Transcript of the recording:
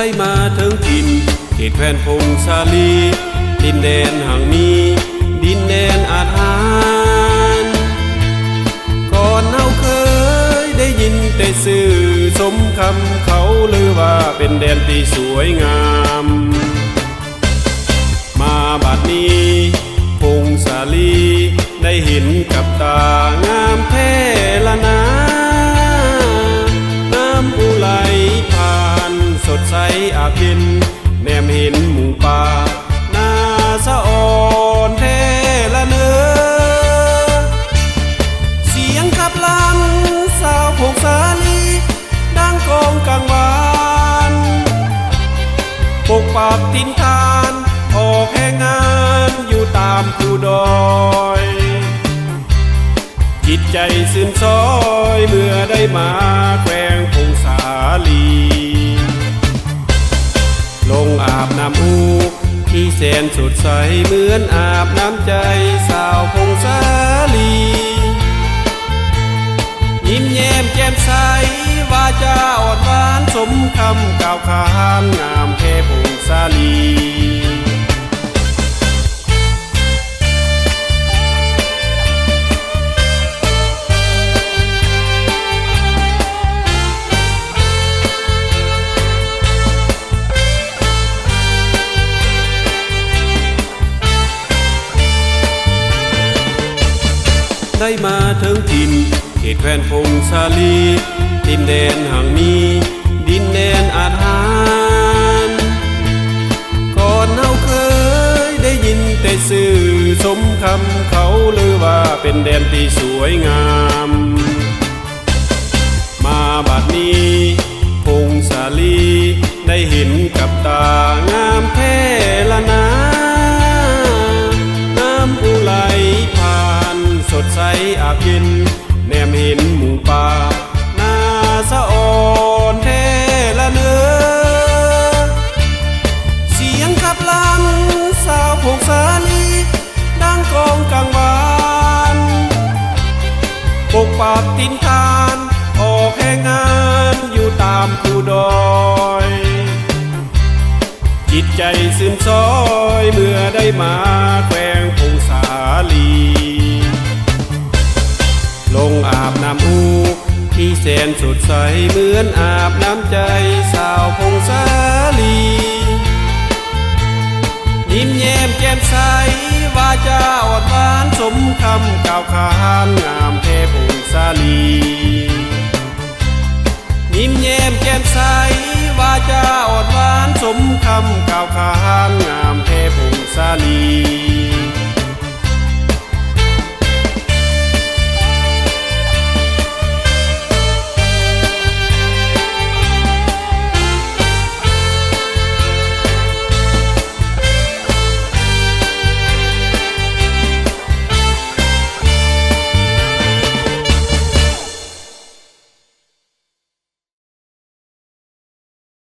ได้มาถึงถิ่นเขตแคว้นพงศาลีดินแดนห่างนี้ดินแดนอาถรรพ์ก่อนเฮาเคยได้ยินแต่สื่อสมคำเขาลือว่าเป็นแดนที่สวยงามมาบัดนี้พงศาลีได้เห็นกับตางามแท้ละนะน้ำอุไหลผ่านสดใสอาบเย็นแนมเห็นหมู่ป่านาสะอ่อนแท้ละเนอเสียงขับลังสาวพงศาลีดังกองกังวานปกปักทินทานออกแห่งงานอยู่ตามภูดอยจิตใจซื่นซอยเมื่อได้มาแขวงพงศาลีลงอาบน้ำอูที่แสนสดใสเหมือนอาบน้ำใจสาวพงศาลียิ้มแย้มแจ่มใสวาจาอ่อนหวานสมคำกล่าวขานงามแท้พงศาลีได้มาถึงถิ่นเขตแคว้นพงศาลีดินแดนห่างนี้ดินแดนอาถรรพ์ก่อนเฮาเคยได้ยินแต่สื่อสมคำเขาลือว่าเป็นแดนที่สวยงามมาบัดนี้พงศาลีได้เห็นกับตางามแท้ละนะน้ำอุไหลผ่านสดใสอาบเย็นแนมเห็นหมู่ป่านาสะอ่อนแท้ละเนอเสียงขับลังสาวพงศาลีดังกองกังวานปกปักทินทานออกแห่งงานอยู่ตามภูดอยจิตใจซื่นซอยเมื่อได้มาแขวงพงศาลีลงอาบน้ำอูที่แสนสดใสเหมือนอาบน้ำใจสาวพงศาลียิ้มแย้มแจ่มใสวาจาอ่อนหวานสมคำกล่าวขานงามแท้พงศาลียิ้มแย้มแจ่มใสวาจาอ่อนหวานสมคำกล่าวขานงามแท้พงศาลี